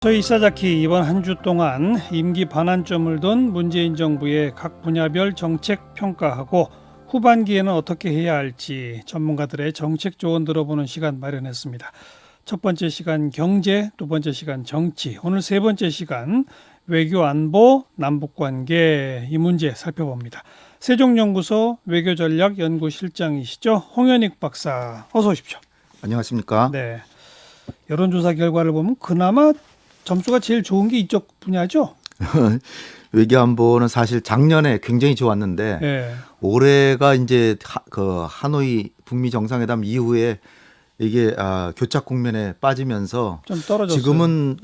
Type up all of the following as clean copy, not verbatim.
저희 이사자키 이번 한 주 동안 임기 반환점을 둔 문재인 정부의 각 분야별 정책 평가하고 후반기에는 어떻게 해야 할지 전문가들의 정책 조언 들어보는 시간 마련했습니다. 첫 번째 시간 경제, 두 번째 시간 정치, 오늘 세 번째 시간 외교 안보, 남북관계 이 문제 살펴봅니다. 세종연구소 외교전략연구실장이시죠. 홍현익 박사 어서 오십시오. 안녕하십니까? 네, 여론조사 결과를 보면 그나마 점수가 제일 좋은 게 이쪽 분야죠? 외교안보는 사실 작년에 굉장히 좋았는데 네. 올해가 이제 그 하노이 북미 정상회담 이후에 이게 교착 국면에 빠지면서 좀 떨어졌어요. 지금은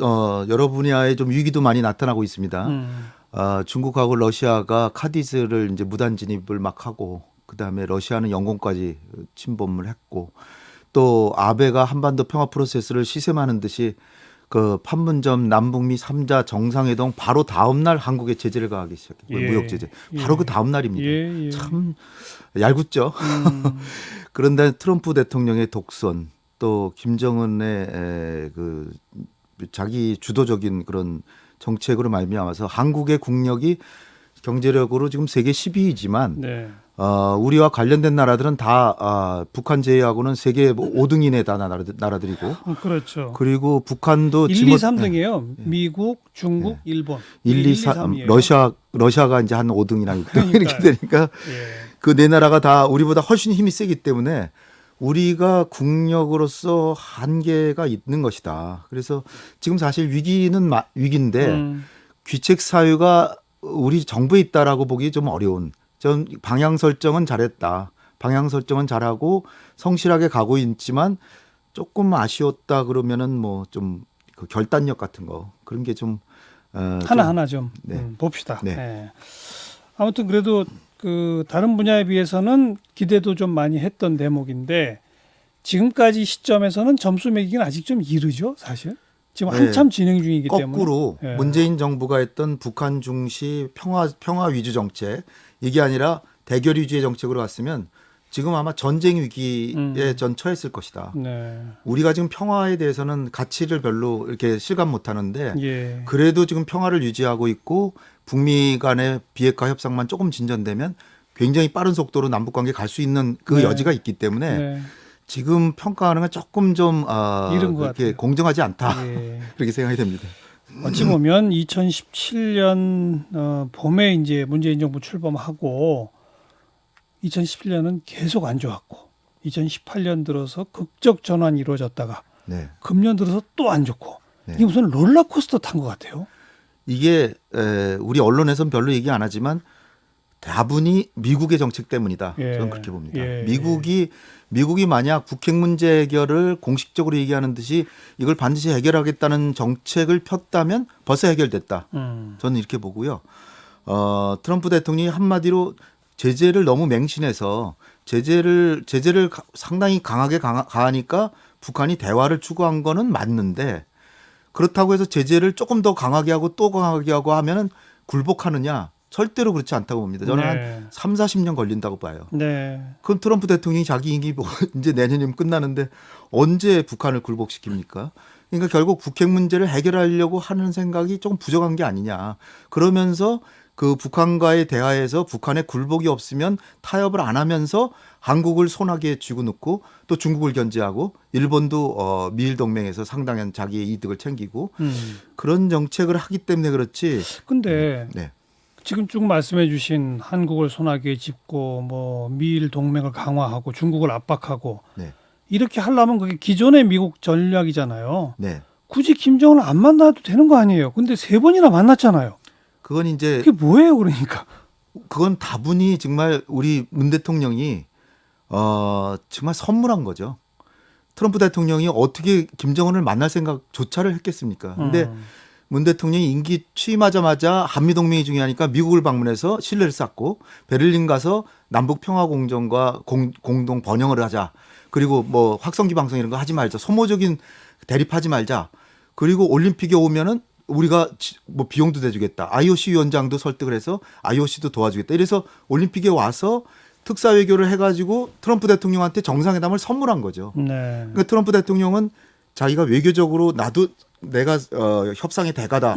여러 분야에 좀 위기도 많이 나타나고 있습니다. 중국하고 러시아가 카디즈를 이제 무단 진입을 막 하고 그다음에 러시아는 영공까지 침범을 했고 또 아베가 한반도 평화 프로세스를 시샘하는 듯이 그 판문점 남북미 3자 정상회담 바로 다음 날 한국에 제재를 가하기 시작했고요. 예. 무역 제재. 바로 예. 그 다음 날입니다. 예. 참 얄궂죠. 그런데 트럼프 대통령의 독선 또 김정은의 그 자기 주도적인 그런 정책으로 말미암아서 한국의 국력이 경제력으로 지금 세계 10위이지만 네. 우리와 관련된 나라들은 다 북한 제외하고는 세계 5등 이내 다 나라들이고 그렇죠. 그리고 북한도 1, 2, 3등이에요. 미국, 중국, 일본. 1, 2, 3 러시아가 이제 한 5등이나 6등 이렇게 되니까 예. 그 네 나라가 다 우리보다 훨씬 힘이 세기 때문에 우리가 국력으로서 한계가 있는 것이다. 그래서 지금 사실 위기는 위기인데 귀책 사유가 우리 정부에 있다라고 보기 좀 어려운. 전 방향 설정은 잘했다. 방향 설정은 잘하고 성실하게 가고 있지만 조금 아쉬웠다 그러면은 뭐 좀 그 결단력 같은 거 그런 게 좀 하나하나 좀 네. 봅시다. 네. 네. 아무튼 그래도 그 다른 분야에 비해서는 기대도 좀 많이 했던 대목인데 지금까지 시점에서는 점수 매기기는 아직 좀 이르죠, 사실. 지금 네. 한참 진행 중이기 때문에. 거꾸로 예. 문재인 정부가 했던 북한 중시 평화 위주 정책 이게 아니라 대결 위주의 정책으로 갔으면 지금 아마 전쟁 위기에 전 처했을 것이다. 네. 우리가 지금 평화에 대해서는 가치를 별로 이렇게 실감 못 하는데 예. 그래도 지금 평화를 유지하고 있고 북미 간의 비핵화 협상만 조금 진전되면 굉장히 빠른 속도로 남북 관계 갈 수 있는 그 네. 여지가 있기 때문에 네. 지금 평가하는 건 조금 좀 이른 것 그렇게 같아요. 공정하지 않다. 예. 그렇게 생각이 됩니다. 어찌 보면 2017년 봄에 이제 문재인 정부 출범하고 2017년은 계속 안 좋았고 2018년 들어서 극적 전환이 이루어졌다가 네. 금년 들어서 또 안 좋고 네. 이게 무슨 롤러코스터 탄 것 같아요. 이게 우리 언론에서는 별로 얘기 안 하지만 다분히 미국의 정책 때문이다. 예. 저는 그렇게 봅니다. 예. 미국이 만약 북핵 문제 해결을 공식적으로 얘기하는 듯이 이걸 반드시 해결하겠다는 정책을 폈다면 벌써 해결됐다. 저는 이렇게 보고요. 트럼프 대통령이 한마디로 제재를 너무 맹신해서 제재를 상당히 강하게 가하니까 북한이 대화를 추구한 거는 맞는데 그렇다고 해서 제재를 조금 더 강하게 하고 또 강하게 하고 하면은 굴복하느냐? 절대로 그렇지 않다고 봅니다. 저는 네. 한 3, 40년 걸린다고 봐요. 네. 그럼 트럼프 대통령이 자기 임기 이제 내년이면 끝나는데 언제 북한을 굴복시킵니까? 그러니까 결국 북핵 문제를 해결하려고 하는 생각이 조금 부족한 게 아니냐. 그러면서 그 북한과의 대화에서 북한의 굴복이 없으면 타협을 안 하면서 한국을 손아귀에 쥐고 넣고 또 중국을 견제하고 일본도 미일 동맹에서 상당한 자기의 이득을 챙기고 그런 정책을 하기 때문에 그렇지. 근데 네. 지금 쭉 말씀해 주신 한국을 손아귀에 짚고 뭐 미일 동맹을 강화하고 중국을 압박하고 네. 이렇게 하려면 그게 기존의 미국 전략이잖아요. 네. 굳이 김정은을 안 만나도 되는 거 아니에요. 근데 3번이나 만났잖아요. 그건 이제 그게 뭐예요, 그러니까? 그건 다분히 정말 우리 문 대통령이 정말 선물한 거죠. 트럼프 대통령이 어떻게 김정은을 만날 생각조차를 했겠습니까? 근데 문 대통령이 임기 취임하자마자 한미동맹이 중요하니까 미국을 방문해서 신뢰를 쌓고 베를린 가서 남북 평화 공정과 공동 번영을 하자. 그리고 뭐 확성기 방송 이런 거 하지 말자. 소모적인 대립하지 말자. 그리고 올림픽에 오면은 우리가 뭐 비용도 대주겠다. IOC 위원장도 설득을 해서 IOC도 도와주겠다. 이래서 올림픽에 와서 특사 외교를 해가지고 트럼프 대통령한테 정상회담을 선물한 거죠. 네. 그러니까 트럼프 대통령은 자기가 외교적으로 나도 내가 협상의 대가다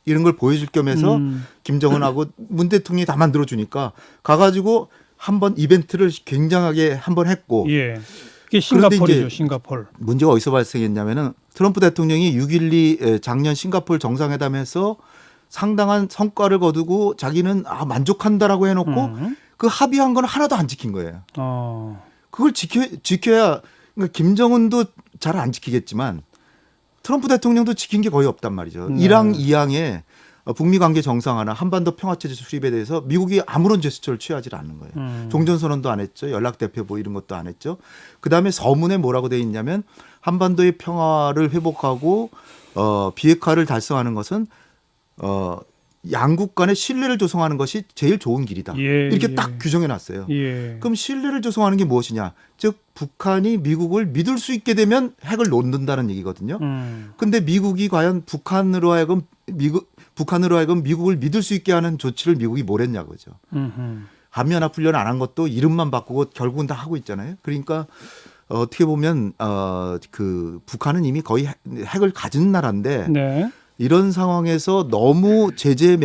이런 걸 보여줄 겸해서 김정은하고 문 대통령이 다 만들어 주니까 가가지고 한번 이벤트를 굉장하게 한번 했고 예. 그게 그런데 싱가포르죠. 이제 싱가포르. 문제가 어디서 발생했냐면은 트럼프 대통령이 6.12 작년 싱가포르 정상회담에서 상당한 성과를 거두고 자기는 만족한다라고 해놓고 그 합의한 건 하나도 안 지킨 거예요. 그걸 지켜야 그러니까 김정은도 잘 안 지키겠지만 트럼프 대통령도 지킨 게 거의 없단 말이죠. 네. 1항 2항에 북미 관계 정상화나 한반도 평화체제 수립에 대해서 미국이 아무런 제스처를 취하지 않는 거예요. 종전선언도 안 했죠. 연락대표보 이런 것도 안 했죠. 그다음에 서문에 뭐라고 돼 있냐면 한반도의 평화를 회복하고 비핵화를 달성하는 것은 양국 간의 신뢰를 조성하는 것이 제일 좋은 길이다. 예, 이렇게 예. 딱 규정해 놨어요. 예. 그럼 신뢰를 조성하는 게 무엇이냐? 즉 북한이 미국을 믿을 수 있게 되면 핵을 놓는다는 얘기거든요. 근데 미국이 과연 북한으로 하여금 미국을 믿을 수 있게 하는 조치를 미국이 뭘 했냐고죠. 한미연합훈련 안 한 것도 이름만 바꾸고 결국은 다 하고 있잖아요. 그러니까 어떻게 보면 그 북한은 이미 거의 핵을 가진 나라인데 네. 이런 상황에서 너무 제재를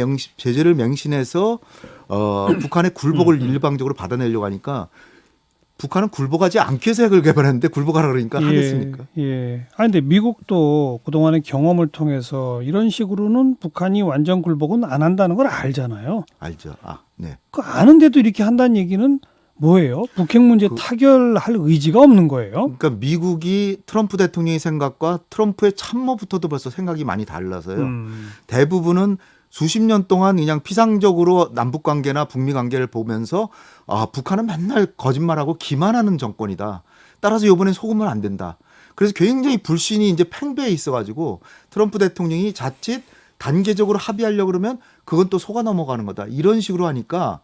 맹신해서 북한의 굴복을 일방적으로 받아내려고 하니까 북한은 굴복하지 않기 위해서 핵을 개발했는데 굴복하라 그러니까 하겠습니까? 예. 근데 미국도 그동안의 경험을 통해서 이런 식으로는 북한이 완전 굴복은 안 한다는 걸 알잖아요. 알죠. 네. 그 아는데도 이렇게 한다는 얘기는 뭐예요? 북핵 문제 타결할 의지가 없는 거예요? 그러니까 미국이 트럼프 대통령의 생각과 트럼프의 참모부터도 벌써 생각이 많이 달라서요. 대부분은 수십 년 동안 그냥 피상적으로 남북 관계나 북미 관계를 보면서 북한은 맨날 거짓말하고 기만하는 정권이다. 따라서 이번엔 속으면 안 된다. 그래서 굉장히 불신이 이제 팽배해 있어가지고 트럼프 대통령이 자칫 단계적으로 합의하려고 그러면 그건 또 속아 넘어가는 거다. 이런 식으로 하니까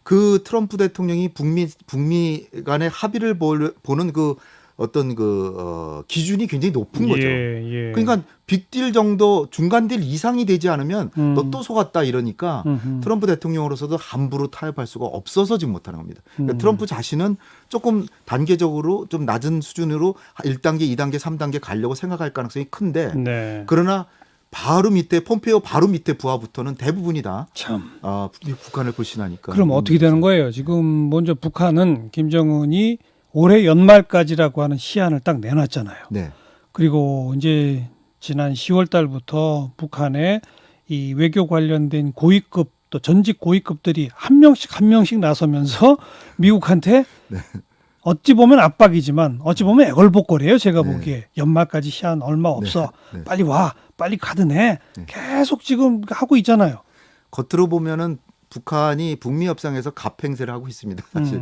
그 트럼프 대통령이 북미 간의 합의를 보는 그 어떤 기준이 굉장히 높은 거죠. 예. 그러니까 빅딜 정도 중간딜 이상이 되지 않으면 너 또 속았다 이러니까 트럼프 대통령으로서도 함부로 타협할 수가 없어서 지금 못하는 겁니다. 그러니까 트럼프 자신은 조금 단계적으로 좀 낮은 수준으로 1단계, 2단계, 3단계 가려고 생각할 가능성이 큰데 네. 그러나 바로 밑에 폼페이오 바로 밑에 부하부터는 대부분이 다 참. 북한을 불신하니까. 그럼 어떻게 되는 거예요? 지금 먼저 북한은 김정은이 올해 연말까지라고 하는 시한을 딱 내놨잖아요. 네. 그리고 이제 지난 10월 달부터 북한의 이 외교 관련된 고위급 또 전직 고위급들이 한 명씩 나서면서 미국한테 어찌 보면 압박이지만 어찌 보면 애걸복걸이에요. 제가 보기에 연말까지 시한 얼마 없어. 네. 빨리 와. 빨리 가드네. 계속 지금 하고 있잖아요. 겉으로 보면은 북한이 북미 협상에서 갑행세를 하고 있습니다. 사실.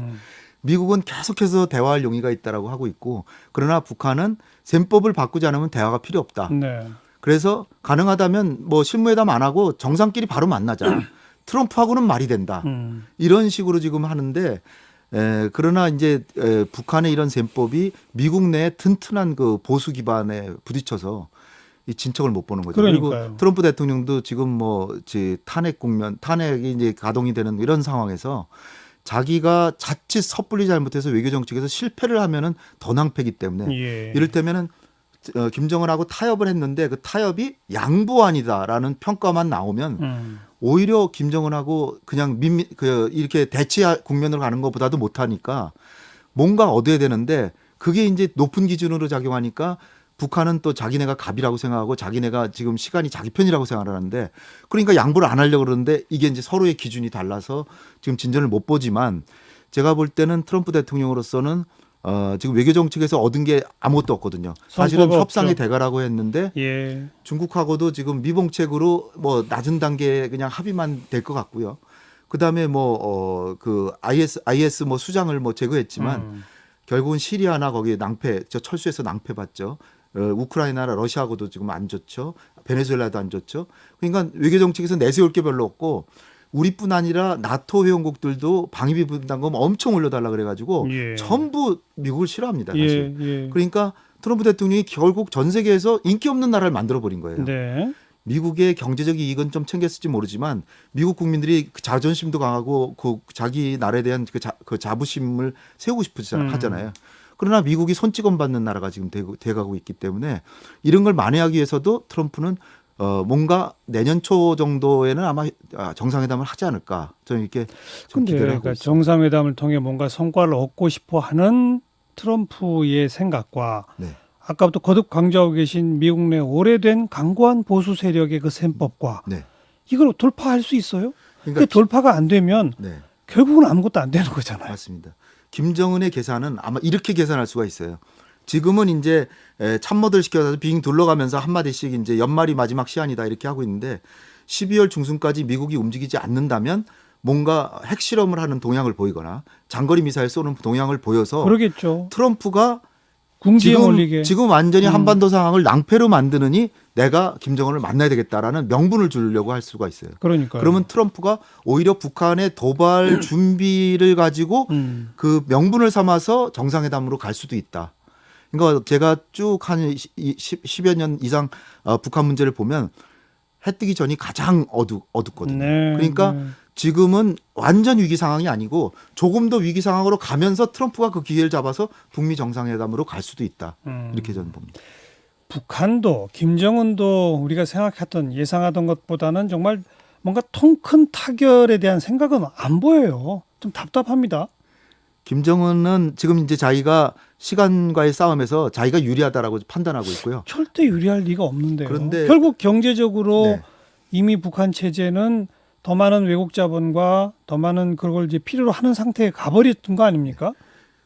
미국은 계속해서 대화할 용의가 있다라고 하고 있고 그러나 북한은 셈법을 바꾸지 않으면 대화가 필요 없다. 네. 그래서 가능하다면 뭐 실무회담 안 하고 정상끼리 바로 만나자. 트럼프하고는 말이 된다. 이런 식으로 지금 하는데 그러나 이제 북한의 이런 셈법이 미국 내에 튼튼한 그 보수 기반에 부딪혀서 이 진척을 못 보는 거죠. 그러니까요. 그리고 트럼프 대통령도 지금 뭐 탄핵이 이제 가동이 되는 이런 상황에서 자기가 자칫 섣불리 잘못해서 외교 정책에서 실패를 하면은 더 낭패기 때문에 예. 이를테면은 김정은하고 타협을 했는데 그 타협이 양보안이다라는 평가만 나오면 오히려 김정은하고 그냥 이렇게 대치 국면으로 가는 것보다도 못하니까 뭔가 얻어야 되는데 그게 이제 높은 기준으로 작용하니까 북한은 또 자기네가 갑이라고 생각하고 자기네가 지금 시간이 자기 편이라고 생각을 하는데 그러니까 양보를 안 하려고 그러는데 이게 이제 서로의 기준이 달라서 지금 진전을 못 보지만 제가 볼 때는 트럼프 대통령으로서는 지금 외교 정책에서 얻은 게 아무것도 없거든요. 사실은 협상의 대가라고 했는데 예. 중국하고도 지금 미봉책으로 뭐 낮은 단계에 그냥 합의만 될 것 같고요. 그다음에 뭐 그 IS 뭐 수장을 뭐 제거했지만 결국은 시리아나 거기 철수해서 낭패봤죠. 우크라이나나 러시아하고도 지금 안 좋죠. 베네수엘라도 안 좋죠. 그러니까 외교 정책에서 내세울 게 별로 없고 우리뿐 아니라 나토 회원국들도 방위비 분담금 엄청 올려달라 그래가지고 전부 미국을 싫어합니다. 사실. 그러니까 트럼프 대통령이 결국 전 세계에서 인기 없는 나라를 만들어버린 거예요. 네. 미국의 경제적 이익은 좀 챙겼을지 모르지만 미국 국민들이 그 자존심도 강하고 그 자기 나라에 대한 그 자부심을 세우고 싶지 하잖아요. 그러나 미국이 손찌검 받는 나라가 지금 돼가고 있기 때문에 이런 걸 만회하기 위해서도 트럼프는 뭔가 내년 초 정도에는 아마 정상회담을 하지 않을까 저는 이렇게 좀 근데 기대를 하고 그러니까 있습니다. 정상회담을 통해 뭔가 성과를 얻고 싶어 하는 트럼프의 생각과 네. 아까부터 거듭 강조하고 계신 미국 내 오래된 강고한 보수 세력의 그 셈법과 네. 이걸 돌파할 수 있어요? 그러니까 그 돌파가 안 되면 네. 결국은 아무것도 안 되는 거잖아요. 맞습니다. 김정은의 계산은 아마 이렇게 계산할 수가 있어요. 지금은 이제 참모들 시켜서 빙 둘러가면서 한마디씩 이제 연말이 마지막 시한이다 이렇게 하고 있는데 12월 중순까지 미국이 움직이지 않는다면 뭔가 핵실험을 하는 동향을 보이거나 장거리 미사일 쏘는 동향을 보여서 그러겠죠. 트럼프가 궁지에 몰리게. 지금 완전히 한반도 상황을 낭패로 만드느니 내가 김정은을 만나야 되겠다라는 명분을 주려고 할 수가 있어요. 그러니까요. 그러면 트럼프가 오히려 북한의 도발 준비를 가지고 그 명분을 삼아서 정상회담으로 갈 수도 있다. 그러니까 제가 쭉 한 10여 년 이상 북한 문제를 보면 해 뜨기 전이 가장 어둡거든요. 네, 그러니까 네. 지금은 완전 위기 상황이 아니고 조금 더 위기 상황으로 가면서 트럼프가 그 기회를 잡아서 북미 정상회담으로 갈 수도 있다. 이렇게 저는 봅니다. 북한도 김정은도 우리가 생각했던 예상하던 것보다는 정말 뭔가 통 큰 타결에 대한 생각은 안 보여요. 좀 답답합니다. 김정은은 지금 이제 자기가 시간과의 싸움에서 자기가 유리하다라고 판단하고 있고요. 절대 유리할 리가 없는데요. 그런데 결국 경제적으로 네. 이미 북한 체제는 더 많은 외국 자본과 더 많은 그걸 이제 필요로 하는 상태에 가버렸던 거 아닙니까?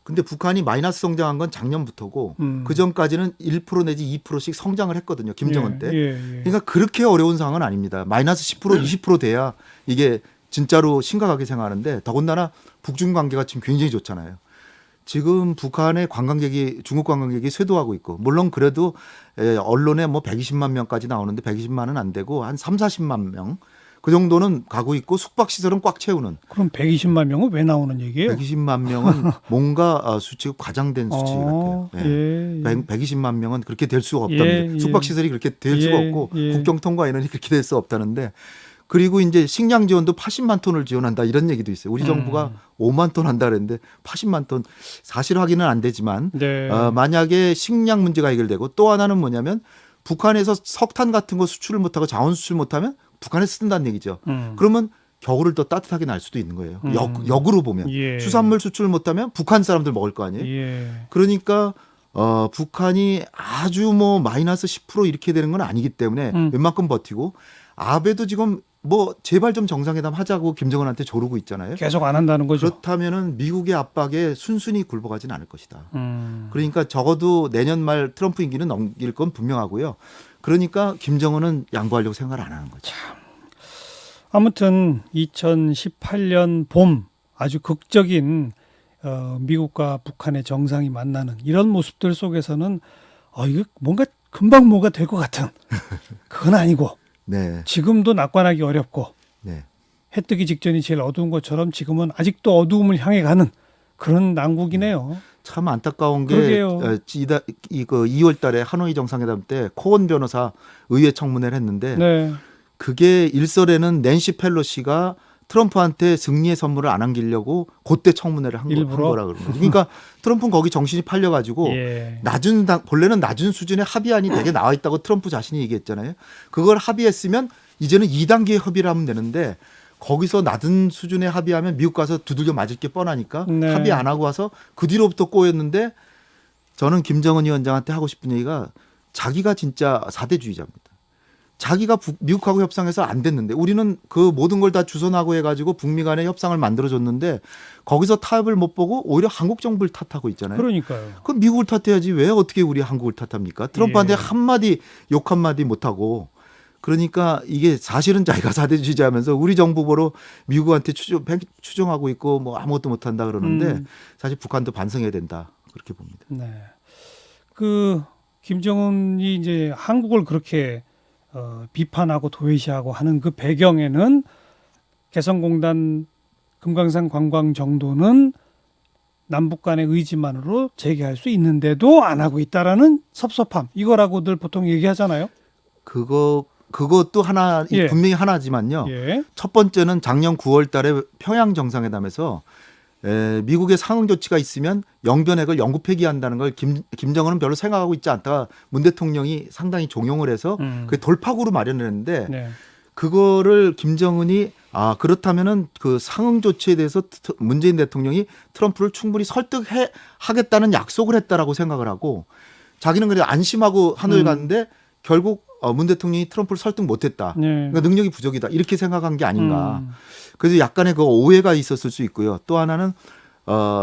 근데 북한이 마이너스 성장한 건 작년부터고 그 전까지는 1% 내지 2%씩 성장을 했거든요. 김정은 때. 그러니까 그렇게 어려운 상황은 아닙니다. 마이너스 10% 20% 돼야 이게 진짜로 심각하게 생각하는데 더군다나 북중 관계가 지금 굉장히 좋잖아요. 지금 북한의 관광객이 중국 관광객이 쇄도하고 있고 물론 그래도 언론에 뭐 120만 명까지 나오는데 120만은 안 되고 한 3, 40만 명 그 정도는 가고 있고 숙박시설은 꽉 채우는. 그럼 120만 명은 왜 나오는 얘기예요? 120만 명은 뭔가 수치가 과장된 수치 같아요. 예. 120만 명은 그렇게 될 수가 없답니다. 숙박시설이 그렇게 될 수가 없고 국경 통과 인원이 그렇게 될 수 없다는데 그리고 이제 식량 지원도 80만 톤을 지원한다 이런 얘기도 있어요. 우리 정부가 5만 톤 한다 그랬는데 80만 톤 사실 확인은 안 되지만 네. 만약에 식량 문제가 해결되고 또 하나는 뭐냐면 북한에서 석탄 같은 거 수출을 못하고 자원 수출 못하면 북한에 쓴다는 얘기죠. 그러면 겨울을 더 따뜻하게 날 수도 있는 거예요. 역으로 보면 수산물 수출 못하면 북한 사람들 먹을 거 아니에요. 그러니까 북한이 아주 뭐 마이너스 10% 이렇게 되는 건 아니기 때문에 웬만큼 버티고 아베도 지금 뭐 제발 좀 정상회담 하자고 김정은한테 조르고 있잖아요. 계속 안 한다는 거죠. 그렇다면은 미국의 압박에 순순히 굴복하지는 않을 것이다. 그러니까 적어도 내년 말 트럼프 임기는 넘길 건 분명하고요. 그러니까 김정은은 양보하려고 생각을 안 하는 거죠. 아무튼 2018년 봄 아주 극적인 미국과 북한의 정상이 만나는 이런 모습들 속에서는 이거 뭔가 금방 뭐가 될 것 같은 그건 아니고 네. 지금도 낙관하기 어렵고 네. 해 뜨기 직전이 제일 어두운 것처럼 지금은 아직도 어두움을 향해 가는 그런 난국이네요. 참 안타까운 게 그러게요. 2월 달에 하노이 정상회담 때 코언 변호사 의회 청문회를 했는데 네. 그게 일설에는 낸시 펠로시가 트럼프한테 승리의 선물을 안 안기려고 그때 청문회를 한 거라 그런 거죠. 그러니까 트럼프는 거기 정신이 팔려가지고 본래는 낮은 수준의 합의안이 되게 나와 있다고 트럼프 자신이 얘기했잖아요. 그걸 합의했으면 이제는 2단계 협의를 하면 되는데 거기서 낮은 수준의 합의하면 미국 가서 두들겨 맞을 게 뻔하니까 합의 안 하고 와서 그 뒤로부터 꼬였는데 저는 김정은 위원장한테 하고 싶은 얘기가 자기가 진짜 사대주의자입니다. 자기가 미국하고 협상해서 안 됐는데 우리는 그 모든 걸 다 주선하고 해가지고 북미 간의 협상을 만들어줬는데 거기서 타협을 못 보고 오히려 한국 정부를 탓하고 있잖아요. 그러니까요. 그럼 미국을 탓해야지 왜 어떻게 우리 한국을 탓합니까? 트럼프한테 한마디 욕 한마디 못하고 그러니까 이게 사실은 자기가 사대주의자면서 우리 정부 보러 미국한테 추종하고 있고 뭐 아무것도 못한다 그러는데 사실 북한도 반성해야 된다 그렇게 봅니다. 네. 그 김정은이 이제 한국을 그렇게 비판하고 도외시하고 하는 그 배경에는 개성공단 금강산 관광 정도는 남북 간의 의지만으로 재개할 수 있는데도 안 하고 있다라는 섭섭함 이거라고들 보통 얘기하잖아요. 그것도 하나 분명히 하나지만요. 첫 번째는 작년 9월 달에 평양 정상회담에서 미국의 상응 조치가 있으면 영변핵을 영구 폐기한다는 걸 김정은은 별로 생각하고 있지 않다가 문 대통령이 상당히 종용을 해서 그 돌파구로 마련을 했는데 네. 그거를 김정은이 그렇다면은 그 상응 조치에 대해서 문재인 대통령이 트럼프를 충분히 설득하겠다는 약속을 했다라고 생각을 하고 자기는 그래 안심하고 하늘 갔는데 결국 문 대통령이 트럼프를 설득 못했다. 네. 그러니까 능력이 부족이다. 이렇게 생각한 게 아닌가. 그래서 약간의 그 오해가 있었을 수 있고요. 또 하나는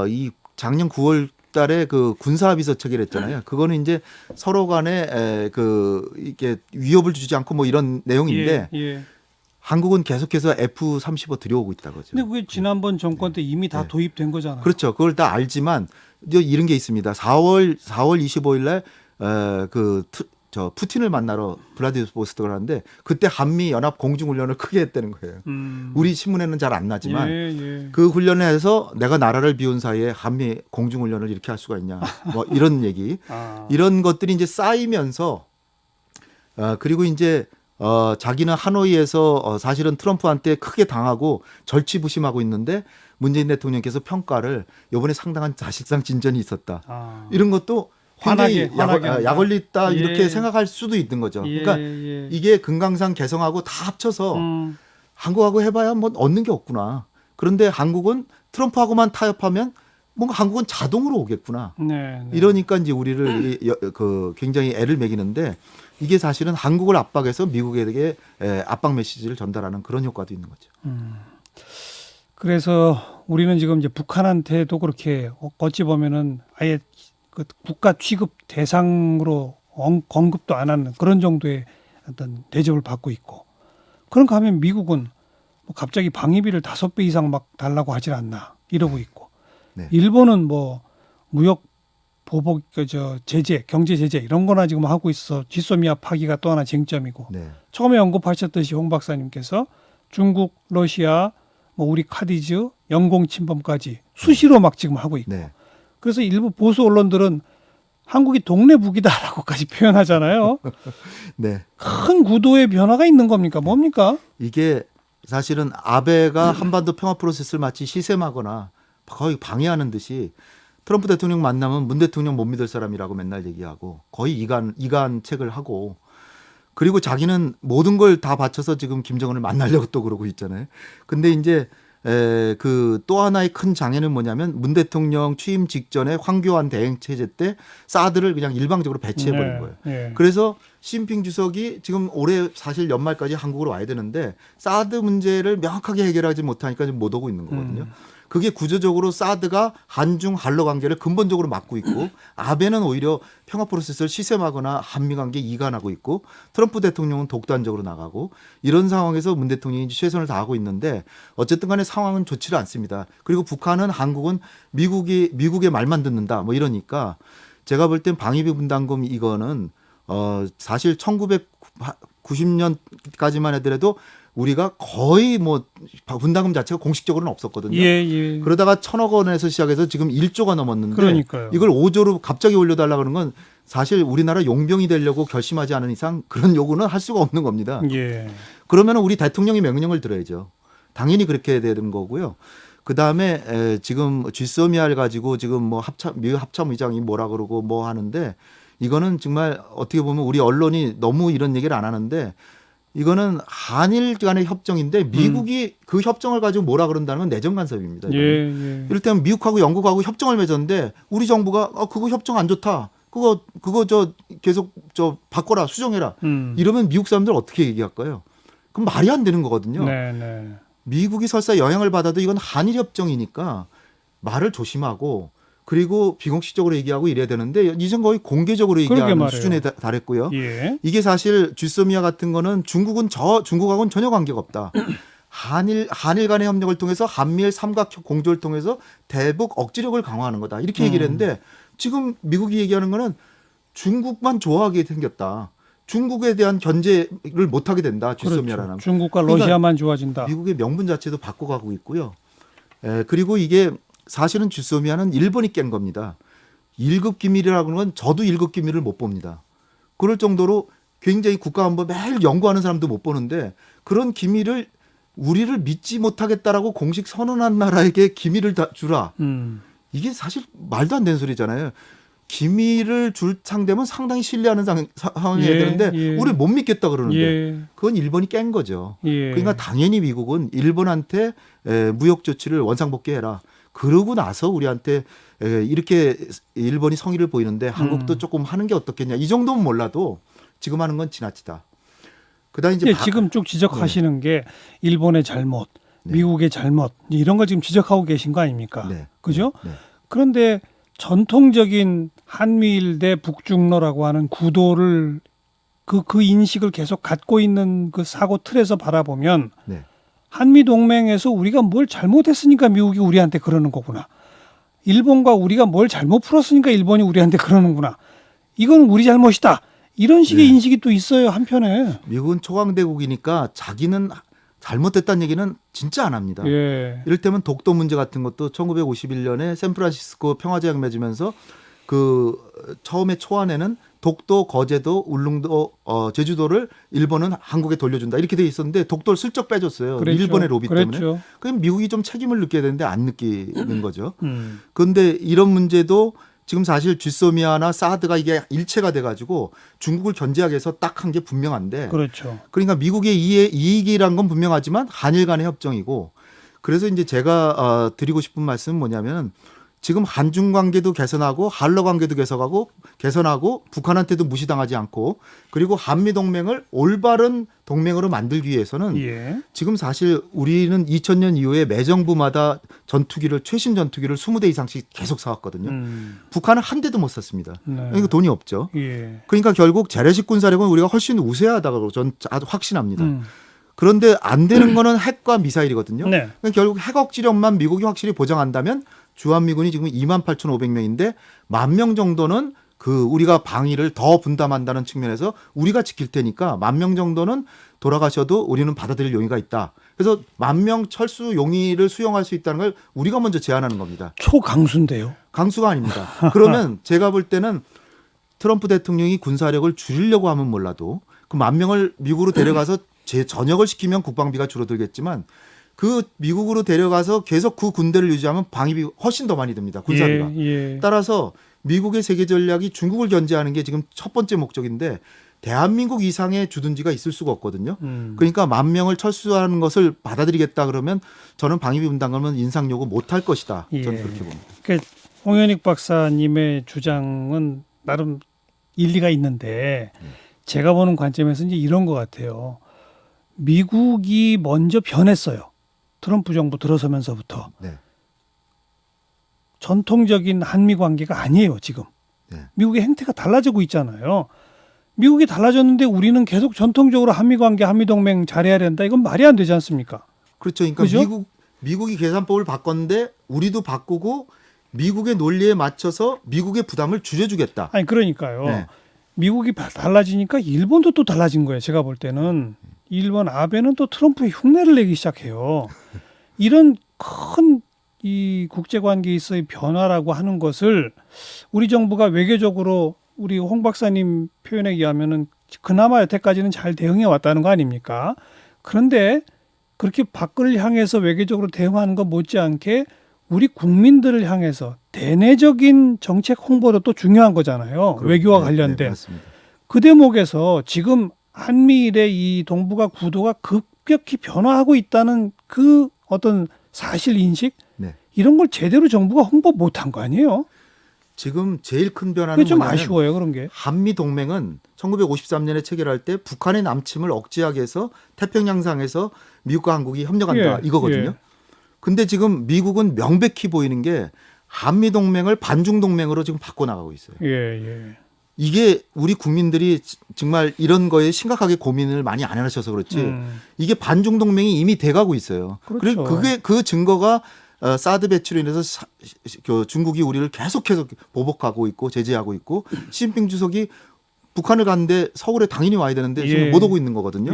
이 작년 9월 달에 그 군사합의서 체결했잖아요. 그거는 이제 서로 간에 이게 위협을 주지 않고 뭐 이런 내용인데 예, 예. 한국은 계속해서 F-35 들여오고 있다고죠. 근데 그게 지난번 정권 때 이미 다 도입된 거잖아요. 그렇죠. 그걸 다 알지만 이런 게 있습니다. 4월 25일 날 푸틴을 만나러 블라디보스토크를 하는데 그때 한미 연합 공중훈련을 크게 했다는 거예요. 우리 신문에는 잘 안 나지만 그 훈련을 해서 내가 나라를 비운 사이에 한미 공중훈련을 이렇게 할 수가 있냐. 뭐 이런 얘기. 이런 것들이 이제 쌓이면서 그리고 이제 자기는 하노이에서 사실은 트럼프한테 크게 당하고 절치부심하고 있는데 문재인 대통령께서 평가를 이번에 상당한 사실상 진전이 있었다. 이런 것도 굉장히 약 올렸다 이렇게 생각할 수도 있는 거죠. 그러니까 이게 금강산 개성하고 다 합쳐서 한국하고 해봐야 뭐 얻는 게 없구나. 그런데 한국은 트럼프하고만 타협하면 뭔가 한국은 자동으로 오겠구나. 네. 이러니까 이제 우리를 굉장히 애를 먹이는데 이게 사실은 한국을 압박해서 미국에게 압박 메시지를 전달하는 그런 효과도 있는 거죠. 그래서 우리는 지금 이제 북한한테도 그렇게 어찌 보면은 아예 그 국가 취급 대상으로 언급도 안 하는 그런 정도의 어떤 대접을 받고 있고 그런가 하면 미국은 뭐 갑자기 방위비를 5배 이상 막 달라고 하질 않나 이러고 있고 네. 일본은 뭐 무역 보복 제재 경제 제재 이런 거나 지금 하고 있어 지소미아 파기가 또 하나 쟁점이고 네. 처음에 언급하셨듯이 홍 박사님께서 중국 러시아 뭐 우리 카디즈 영공 침범까지 수시로 막 지금 하고 있고 네. 그래서 일부 보수 언론들은 한국이 동네 북이다라고까지 표현하잖아요. 네. 큰 구도의 변화가 있는 겁니까? 뭡니까? 이게 사실은 아베가 한반도 평화 프로세스를 마치 시샘하거나 거의 방해하는 듯이 트럼프 대통령 만나면 문 대통령 못 믿을 사람이라고 맨날 얘기하고 거의 이간책을 하고 그리고 자기는 모든 걸 다 바쳐서 지금 김정은을 만나려고 또 그러고 있잖아요. 근데 이제 또 하나의 큰 장애는 뭐냐면 문 대통령 취임 직전에 황교안 대행 체제 때 사드를 그냥 일방적으로 배치해버린 거예요. 네. 그래서 시진핑 주석이 지금 올해 사실 연말까지 한국으로 와야 되는데 사드 문제를 명확하게 해결하지 못하니까 지금 못 오고 있는 거거든요. 그게 구조적으로 사드가 한중 한러 관계를 근본적으로 막고 있고 아베는 오히려 평화 프로세스를 시샘하거나 한미 관계 이간하고 있고 트럼프 대통령은 독단적으로 나가고 이런 상황에서 문 대통령이 최선을 다하고 있는데 어쨌든 간에 상황은 좋지를 않습니다. 그리고 북한은 한국은 미국의 말만 듣는다 뭐 이러니까 제가 볼 땐 방위비 분담금 이거는 사실 1990년까지만 하더라도 우리가 거의 뭐 분담금 자체가 공식적으로는 없었거든요. 예. 그러다가 1,000억 원에서 시작해서 지금 1조가 넘었는데 그러니까요. 이걸 5조로 갑자기 올려달라 그러는 건 사실 우리나라 용병이 되려고 결심하지 않은 이상 그런 요구는 할 수가 없는 겁니다. 예. 그러면 우리 대통령이 명령을 들어야죠. 당연히 그렇게 해야 되는 거고요. 그다음에 지금 GSOMIA를 가지고 지금 뭐 미국 합참의장이 뭐라 그러고 뭐 하는데 이거는 정말 어떻게 보면 우리 언론이 너무 이런 얘기를 안 하는데 이거는 한일 간의 협정인데 미국이 그 협정을 가지고 뭐라 그런다는 건 내정 간섭입니다. 예. 이를테면 미국하고 영국하고 협정을 맺었는데 우리 정부가 그거 협정 안 좋다. 그거 계속 바꿔라 수정해라. 이러면 미국 사람들 어떻게 얘기할까요? 그럼 말이 안 되는 거거든요. 네. 미국이 설사 영향을 받아도 이건 한일 협정이니까 말을 조심하고 그리고 비공식적으로 얘기하고 이래야 되는데 이젠 거의 공개적으로 얘기하는 수준에 달했고요. 예. 이게 사실 GSOMIA 같은 거는 중국하고는 전혀 관계가 없다. 한일 간의 협력을 통해서 한미일 삼각형 공조를 통해서 대북 억지력을 강화하는 거다. 이렇게 얘기를 했는데 지금 미국이 얘기하는 거는 중국만 좋아하게 생겼다. 중국에 대한 견제를 못하게 된다. GSOMIA라는. 그렇죠. 중국과 러시아만 좋아진다. 미국의 명분 자체도 바꿔가고 있고요. 그리고 이게 사실은 GSOMIA는 일본이 깬 겁니다. 1급 기밀이라고 하는 건 저도 1급 기밀을 못 봅니다. 그럴 정도로 굉장히 국가안보 매일 연구하는 사람도 못 보는데 그런 기밀을 우리를 믿지 못하겠다라고 공식 선언한 나라에게 기밀을 다 주라. 이게 사실 말도 안 되는 소리잖아요. 기밀을 줄 상대면 상당히 신뢰하는 상황이어야 되는데 우리 못 믿겠다 그러는데 그건 일본이 깬 거죠. 그러니까 당연히 미국은 일본한테 무역 조치를 원상복귀해라. 그러고 나서 우리한테 이렇게 일본이 성의를 보이는데 한국도 조금 하는 게 어떻겠냐. 이 정도는 몰라도 지금 하는 건 지나치다. 그다음 이제 지금 쭉 지적하시는 게 일본의 잘못, 미국의 잘못 이런 걸 지금 지적하고 계신 거 아닙니까? 그죠? 그런데 전통적인 한미일 대 북중러라고 하는 구도를 그 인식을 계속 갖고 있는 그 사고 틀에서 바라보면 한미 동맹에서 우리가 뭘 잘못했으니까 미국이 우리한테 그러는 거구나. 일본과 우리가 뭘 잘못 풀었으니까 일본이 우리한테 그러는구나. 이건 우리 잘못이다. 이런 식의 인식이 또 있어요, 한편에. 미국은 초강대국이니까 자기는 잘못됐다는 얘기는 진짜 안 합니다. 이를테면 독도 문제 같은 것도 1951년에 샌프란시스코 평화제약 맺으면서 그 처음에 초안에는 독도, 거제도, 울릉도, 제주도를 일본은 한국에 돌려준다 이렇게 돼 있었는데 독도를 슬쩍 빼줬어요. 일본의 로비 때문에. 그럼 미국이 좀 책임을 느껴야 되는데 안 느끼는 거죠. 그런데 이런 문제도 지금 사실 쥐소미아나 사드가 이게 일체가 돼가지고 중국을 견제하기 위해서 딱 한 게 분명한데. 그러니까 미국의 이익이란 건 분명하지만 한일 간의 협정이고. 그래서 이제 제가 드리고 싶은 말씀은 뭐냐면 지금 한중 관계도 개선하고 한러 관계도 개선하고 북한한테도 무시당하지 않고 그리고 한미 동맹을 올바른 동맹으로 만들기 위해서는 지금 사실 우리는 2000년 이후에 매 정부마다 최신 전투기를 20대 이상씩 계속 사왔거든요. 북한은 한 대도 못 샀습니다. 그러니까 돈이 없죠. 그러니까 결국 재래식 군사력은 우리가 훨씬 우세하다고 저는 아주 확신합니다. 그런데 안 되는 거는 핵과 미사일이거든요. 그러니까 결국 핵 억지력만 미국이 확실히 보장한다면 주한미군이 지금 28,500명인데 10,000명 정도는 그 우리가 방위를 더 분담한다는 측면에서 우리가 지킬 테니까 10,000명 정도는 돌아가셔도 우리는 받아들일 용의가 있다. 그래서 10,000명 철수 용의를 수용할 수 있다는 걸 우리가 먼저 제안하는 겁니다. 초강수인데요. 강수가 아닙니다. 그러면 제가 볼 때는 트럼프 대통령이 군사력을 줄이려고 하면 몰라도 그 10,000명을 미국으로 데려가서 전역을 시키면 국방비가 줄어들겠지만 그 미국으로 데려가서 계속 그 군대를 유지하면 방위비 훨씬 더 많이 듭니다. 군사비가. 따라서 미국의 세계 전략이 중국을 견제하는 게 지금 첫 번째 목적인데 대한민국 이상의 주둔지가 있을 수가 없거든요. 그러니까 10,000명을 철수하는 것을 받아들이겠다 그러면 저는 방위비 분담금은 인상 요구 못할 것이다. 저는 그렇게 봅니다. 그러니까 홍현익 박사님의 주장은 나름 일리가 있는데 제가 보는 관점에서 이제 이런 것 같아요. 미국이 먼저 변했어요. 트럼프 정부 들어서면서부터. 전통적인 한미 관계가 아니에요, 지금. 미국의 행태가 달라지고 있잖아요. 미국이 달라졌는데 우리는 계속 전통적으로 한미 관계, 한미 동맹 잘해야 된다. 이건 말이 안 되지 않습니까? 그렇죠. 그러니까 그죠? 미국이 계산법을 바꿨는데 우리도 바꾸고 미국의 논리에 맞춰서 미국의 부담을 줄여주겠다. 아니 그러니까요. 미국이 달라지니까 일본도 또 달라진 거예요. 제가 볼 때는. 일본 아베는 또 트럼프의 흉내를 내기 시작해요. 이런 큰 이 국제관계에서의 변화라고 하는 것을 우리 정부가 외교적으로 우리 홍 박사님 표현에 의하면은 그나마 여태까지는 잘 대응해 왔다는 거 아닙니까? 그런데 그렇게 밖을 향해서 외교적으로 대응하는 것 못지않게 우리 국민들을 향해서 대내적인 정책 홍보도 또 중요한 거잖아요. 외교와 관련된. 그 대목에서 지금 한미일의 이 동북아 구도가 급격히 변화하고 있다는 그 어떤 사실 인식 이런 걸 제대로 정부가 홍보 못한 거 아니에요? 지금 제일 큰 변화는 좀 아쉬워요, 그런 게. 한미 동맹은 1953년에 체결할 때 북한의 남침을 억제하기 위해서 태평양상에서 미국과 한국이 협력한다 이거거든요. 근데 지금 미국은 명백히 보이는 게 한미 동맹을 반중 동맹으로 지금 바꿔 나가고 있어요. 이게 우리 국민들이 정말 이런 거에 심각하게 고민을 많이 안 하셔서 그렇지 이게 반중 동맹이 이미 돼가고 있어요. 그리고 그게 그 증거가 사드 배치로 인해서 중국이 우리를 계속해서 보복하고 있고 제재하고 있고 시진핑 주석이 북한을 갔는데 서울에 당연히 와야 되는데 지금 못 오고 있는 거거든요.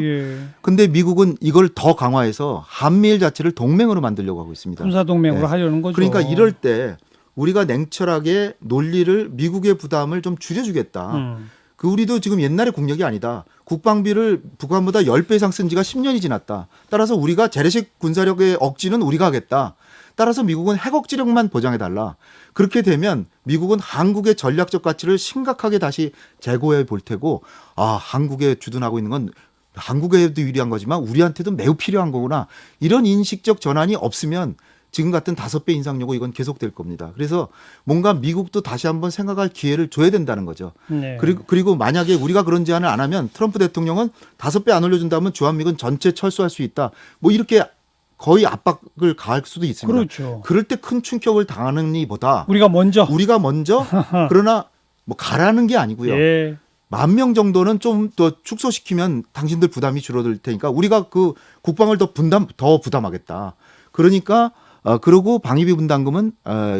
근데 미국은 이걸 더 강화해서 한미일 자체를 동맹으로 만들려고 하고 있습니다. 군사 동맹으로 하려는 거죠. 그러니까 이럴 때 우리가 냉철하게 논리를 미국의 부담을 좀 줄여주겠다. 그 우리도 지금 옛날의 국력이 아니다. 국방비를 북한보다 10배 이상 쓴 지가 10년이 지났다. 따라서 우리가 재래식 군사력의 억지는 우리가 하겠다. 따라서 미국은 핵 억지력만 보장해달라. 그렇게 되면 미국은 한국의 전략적 가치를 심각하게 다시 재고해 볼 테고, 아, 한국에 주둔하고 있는 건 한국에도 유리한 거지만 우리한테도 매우 필요한 거구나. 이런 인식적 전환이 없으면 지금 같은 5배 인상 요구 이건 계속될 겁니다. 그래서 뭔가 미국도 다시 한번 생각할 기회를 줘야 된다는 거죠. 네. 그리고 만약에 우리가 그런 제안을 안 하면 트럼프 대통령은 5배 안 올려준다면 주한미군 전체 철수할 수 있다. 뭐 이렇게 거의 압박을 가할 수도 있습니다. 그렇죠. 그럴 때 큰 충격을 당하는 이보다 우리가 먼저 그러나 뭐 가라는 게 아니고요. 예. 10,000명 정도는 좀 더 축소시키면 당신들 부담이 줄어들 테니까 우리가 그 국방을 더 부담하겠다. 그러니까 그러고 방위비 분담금은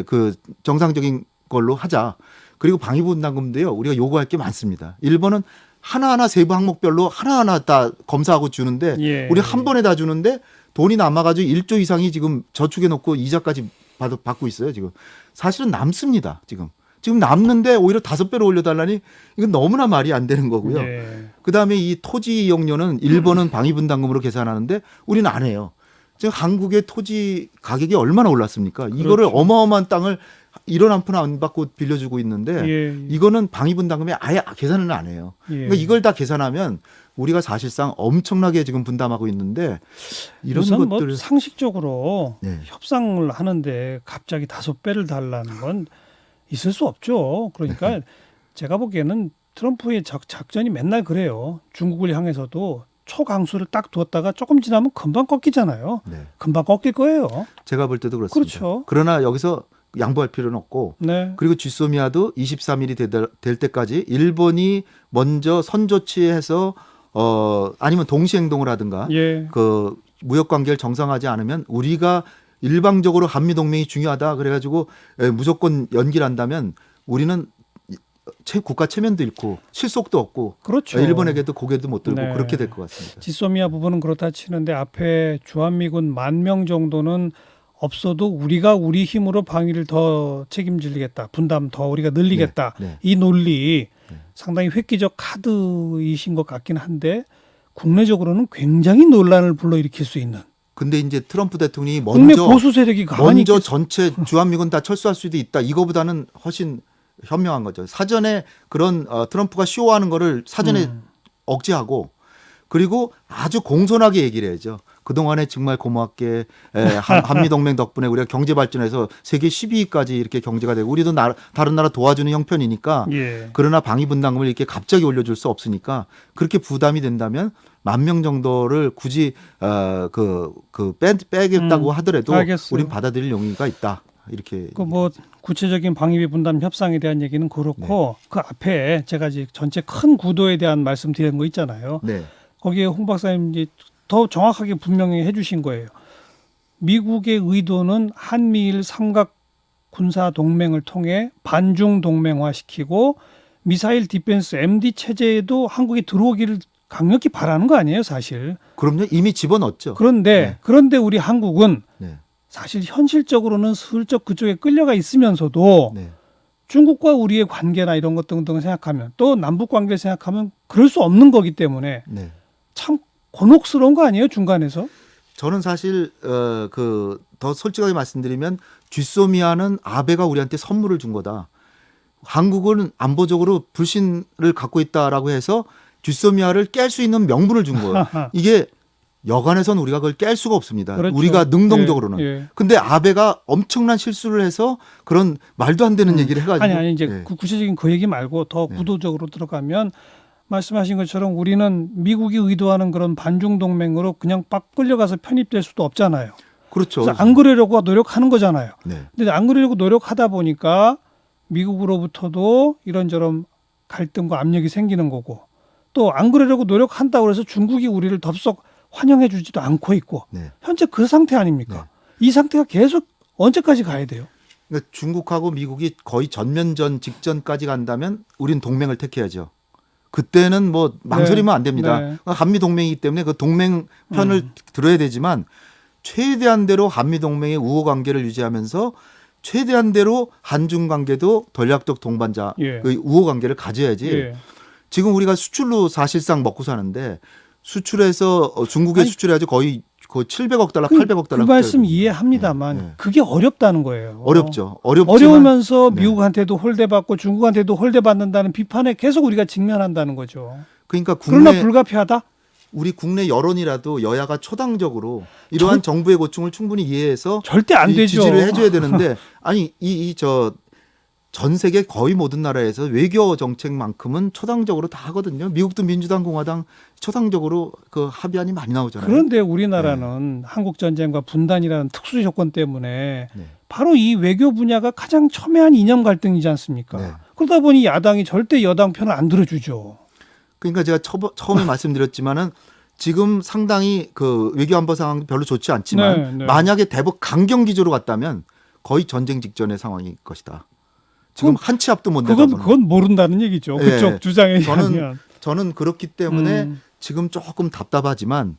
그 정상적인 걸로 하자. 그리고 방위비 분담금도요. 우리가 요구할 게 많습니다. 일본은 하나하나 세부 항목별로 하나하나 다 검사하고 주는데 예. 우리 한 번에 다 주는데 돈이 남아가지고 1조 이상이 지금 저축해 놓고 이자까지 받고 있어요. 지금 사실은 남습니다. 지금 남는데 오히려 5배로 올려달라니 이건 너무나 말이 안 되는 거고요. 예. 그다음에 이 토지 이용료는 일본은 방위 분담금으로 계산하는데 우리는 안 해요. 지금 한국의 토지 가격이 얼마나 올랐습니까? 이거를 그렇죠. 어마어마한 땅을 1원 한 푼 안 받고 빌려주고 있는데 예. 이거는 방위 분담금에 아예 계산을 안 해요. 예. 그러니까 이걸 다 계산하면 우리가 사실상 엄청나게 지금 분담하고 있는데 이런 우선 것들 뭐 상식적으로 네. 협상을 하는데 갑자기 5배를 달라는 건 있을 수 없죠. 그러니까 제가 보기에는 트럼프의 작전이 맨날 그래요. 중국을 향해서도 초강수를 딱 두었다가 조금 지나면 금방 꺾이잖아요. 네. 금방 꺾일 거예요. 제가 볼 때도 그렇습니다. 그렇죠. 그러나 여기서 양보할 필요는 없고 네. 그리고 쥐소미아도 23일이 될 때까지 일본이 먼저 선조치해서 아니면 동시 행동을 하든가 예. 그 무역 관계를 정상화하지 않으면 우리가 일방적으로 한미 동맹이 중요하다 그래가지고 무조건 연기를 한다면 우리는 국가 체면도 잃고 실속도 없고 그렇죠. 일본에게도 고개도 못 들고 네. 그렇게 될 것 같습니다. 지소미아 부분은 그렇다 치는데 앞에 주한미군 10,000명 정도는 없어도 우리가 우리 힘으로 방위를 더 책임지겠다. 분담 더 우리가 늘리겠다. 네, 네. 이 논리 네. 상당히 획기적 카드이신 것 같긴 한데 국내적으로는 굉장히 논란을 불러일으킬 수 있는 근데 이제 트럼프 대통령이 국내 보수 세력이 가만히 먼저 전체 주한미군 다 철수할 수도 있다. 이거보다는 훨씬 현명한 거죠. 사전에 그런 트럼프가 쇼하는 거를 사전에 억제하고 그리고 아주 공손하게 얘기를 해야죠. 그동안에 정말 고맙게 한미동맹 덕분에 우리가 경제 발전해서 세계 12위까지 이렇게 경제가 되고 우리도 다른 나라 도와주는 형편이니까 예. 그러나 방위 분담금을 이렇게 갑자기 올려줄 수 없으니까 그렇게 부담이 된다면 10,000명 정도를 굳이 빼겠다고 하더라도 알겠어요. 우린 받아들일 용의가 있다. 이렇게 그 뭐 구체적인 방위비 분담 협상에 대한 얘기는 그렇고 네. 그 앞에 제가 이제 전체 큰 구도에 대한 말씀드린 거 있잖아요. 네. 거기에 홍 박사님 이제 더 정확하게 분명히 해주신 거예요. 미국의 의도는 한미일 삼각 군사 동맹을 통해 반중 동맹화시키고 미사일 디펜스 MD 체제에도 한국이 들어오기를 강력히 바라는 거 아니에요, 사실. 그럼요. 이미 집어넣었죠. 그런데 우리 한국은 네. 사실 현실적으로는 슬쩍 그쪽에 끌려가 있으면서도 네. 중국과 우리의 관계나 이런 것 등등을 생각하면 또 남북 관계를 생각하면 그럴 수 없는 거기 때문에 네. 참 곤혹스러운 거 아니에요, 중간에서? 저는 사실 더 솔직하게 말씀드리면 쥐소미아는 아베가 우리한테 선물을 준 거다. 한국은 안보적으로 불신을 갖고 있다라고 해서 쥐소미아를 깰 수 있는 명분을 준 거예요. 이게 여간에선 우리가 그걸 깰 수가 없습니다. 그렇죠. 우리가 능동적으로는. 예. 근데 아베가 엄청난 실수를 해서 그런 말도 안 되는 얘기를 해가지고. 아니 이제 예. 그 구체적인 그 얘기 말고 더 구도적으로 들어가면 말씀하신 것처럼 우리는 미국이 의도하는 그런 반중 동맹으로 그냥 빡 끌려가서 편입될 수도 없잖아요. 그렇죠. 그래서 안 그러려고 노력하는 거잖아요. 네. 근데 안 그러려고 노력하다 보니까 미국으로부터도 이런저런 갈등과 압력이 생기는 거고 또 안 그러려고 노력한다고 해서 중국이 우리를 덥석 환영해 주지도 않고 있고 네. 현재 그 상태 아닙니까? 이 상태가 계속 언제까지 가야 돼요? 그러니까 중국하고 미국이 거의 전면전 직전까지 간다면 우린 동맹을 택해야죠. 그때는 뭐 망설이면 안 됩니다. 네. 한미 동맹이기 때문에 그 동맹 편을 들어야 되지만 최대한대로 한미 동맹의 우호 관계를 유지하면서 최대한대로 한중 관계도 전략적 동반자 예. 그 우호 관계를 가져야지. 예. 지금 우리가 수출로 사실상 먹고 사는데 수출해서 중국에 아니, 수출해가지고 거의 700억 달러, 그, 800억 달러. 그 말씀 이해합니다만 네, 네. 그게 어렵다는 거예요. 어렵죠. 어렵지만 어려우면서 네. 미국한테도 홀대받고 중국한테도 홀대받는다는 비판에 계속 우리가 직면한다는 거죠. 그러니까 그러나 국내 불가피하다? 우리 국내 여론이라도 여야가 초당적으로 이러한 정부의 고충을 충분히 이해해서 절대 안 이 되죠. 지지를 해줘야 되는데 아니 전 세계 거의 모든 나라에서 외교 정책만큼은 초당적으로 다 하거든요. 미국도 민주당, 공화당 초당적으로 그 합의안이 많이 나오잖아요. 그런데 우리나라는 한국 전쟁과 분단이라는 특수 조건 때문에 네. 바로 이 외교 분야가 가장 첨예한 이념 갈등이지 않습니까? 네. 그러다 보니 야당이 절대 여당 편을 안 들어주죠. 그러니까 제가 처음에 말씀드렸지만은 지금 상당히 그 외교 안보 상황 별로 좋지 않지만 네, 네. 만약에 대북 강경 기조로 갔다면 거의 전쟁 직전의 상황일 것이다. 지금 한 치 앞도 못 내다보는. 그건 모른다는 얘기죠. 예, 그쪽 주장에 의하면. 저는 그렇기 때문에 지금 조금 답답하지만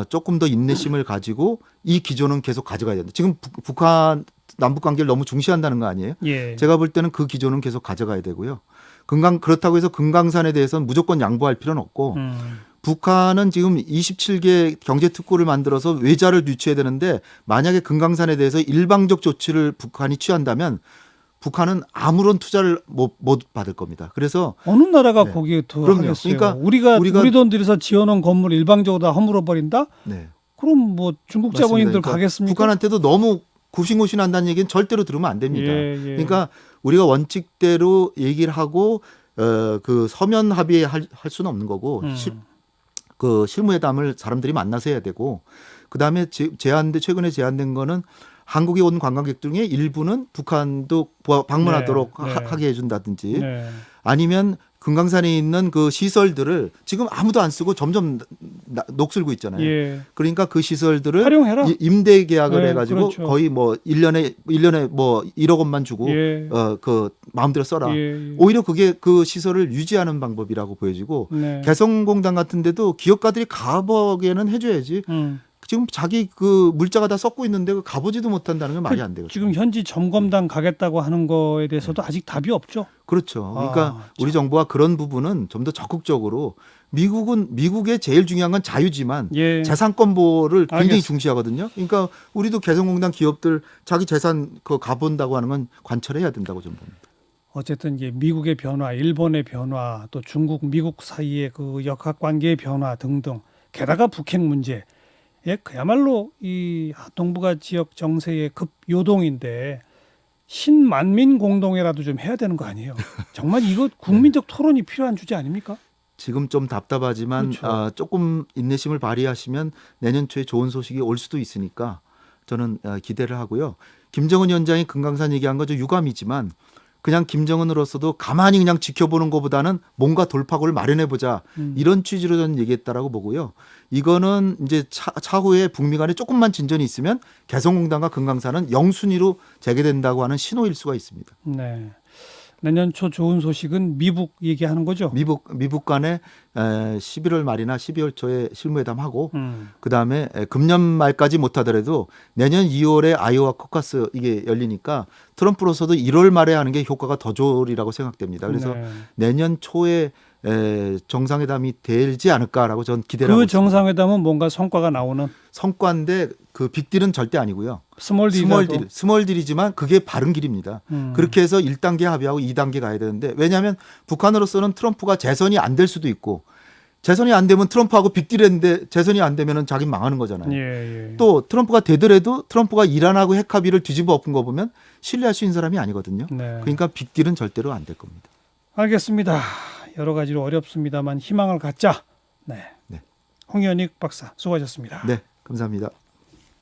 조금 더 인내심을 가지고 이 기조는 계속 가져가야 된다. 지금 북한 남북 관계를 너무 중시한다는 거 아니에요? 예. 제가 볼 때는 그 기조는 계속 가져가야 되고요. 그렇다고 해서 금강산에 대해서는 무조건 양보할 필요는 없고 북한은 지금 27개 경제특구를 만들어서 외자를 유치해야 되는데 만약에 금강산에 대해서 일방적 조치를 북한이 취한다면 북한은 아무런 투자를 못 받을 겁니다. 그래서 어느 나라가 네. 거기에 더 그럼요. 하겠어요. 그러니까 우리 돈 들여서 지어놓은 건물 일방적으로 다 허물어 버린다? 네. 그럼 뭐 중국 맞습니다. 자본인들 그러니까 가겠습니까? 북한한테도 너무 굽신굽신한다는 얘기는 절대로 들으면 안 됩니다. 예. 그러니까 우리가 원칙대로 얘기를 하고 그 서면 합의할 수는 없는 거고 그 실무회담을 사람들이 만나서 해야 되고 그다음에 최근에 제안된 거는 한국에 온 관광객 중에 일부는 북한도 방문하도록 네. 하게 해준다든지 네. 아니면 금강산에 있는 그 시설들을 지금 아무도 안 쓰고 점점 녹슬고 있잖아요. 예. 그러니까 그 시설들을 활용해라. 임대 계약을 네, 해가지고 그렇죠. 거의 뭐 1년에 뭐 1억 원만 주고 예. 그 마음대로 써라. 예. 오히려 그게 그 시설을 유지하는 방법이라고 보여지고 네. 개성공단 같은 데도 기업가들이 가보기에는 해줘야지. 지금 자기 그 물자가 다 썩고 있는데 그 가보지도 못한다는 건 말이 안 되거든요. 지금 현지 점검단 가겠다고 하는 거에 대해서도 아직 답이 없죠. 그렇죠. 그러니까 우리 정부가 그런 부분은 좀 더 적극적으로 미국의 제일 중요한 건 자유지만 예. 재산권 보호를 굉장히 알겠습니다. 중시하거든요. 그러니까 우리도 개성공단 기업들 자기 재산 그 가본다고 하는 건 관철해야 된다고 좀 봅니다. 어쨌든 이제 미국의 변화, 일본의 변화, 또 중국, 미국 사이의 그 역학 관계의 변화 등등, 게다가 북핵 문제, 예, 그야말로 이 동북아 지역 정세의 급 요동인데 신만민 공동회라도 좀 해야 되는 거 아니에요? 정말 이거 국민적 토론이 필요한 주제 아닙니까? 지금 좀 답답하지만 그렇죠. 조금 인내심을 발휘하시면 내년 초에 좋은 소식이 올 수도 있으니까 저는 기대를 하고요. 김정은 위원장이 금강산 얘기한 거 좀 유감이지만 그냥 김정은으로서도 가만히 그냥 지켜보는 것보다는 뭔가 돌파구를 마련해보자 이런 취지로 저는 얘기했다라고 보고요. 이거는 이제 차후에 북미 간에 조금만 진전이 있으면 개성공단과 금강산은 영순위로 재개된다고 하는 신호일 수가 있습니다. 네. 내년 초 좋은 소식은 미북 얘기하는 거죠? 미북 간에 11월 말이나 12월 초에 실무회담하고 그다음에 금년 말까지 못하더라도 내년 2월에 아이오와 코카스 이게 열리니까 트럼프로서도 1월 말에 하는 게 효과가 더 좋으리라고 생각됩니다. 그래서 네. 내년 초에 정상회담이 되지 않을까라고 저는 기대를 하고 그 있습니다. 정상회담은 뭔가 성과가 나오는 성과인데 그 빅딜은 절대 아니고요. 스몰딜이라도. 스몰딜이지만 그게 바른 길입니다. 그렇게 해서 1단계 합의하고 2단계 가야 되는데 왜냐하면 북한으로서는 트럼프가 재선이 안 될 수도 있고 재선이 안 되면 트럼프하고 빅딜했는데 재선이 안 되면 자기는 망하는 거잖아요. 예. 또 트럼프가 되더라도 트럼프가 이란하고 핵 합의를 뒤집어 엎은 거 보면 신뢰할 수 있는 사람이 아니거든요. 네. 그러니까 빅딜은 절대로 안 될 겁니다. 알겠습니다. 여러 가지로 어렵습니다만 희망을 갖자. 네. 네. 홍현익 박사 수고하셨습니다. 네, 감사합니다.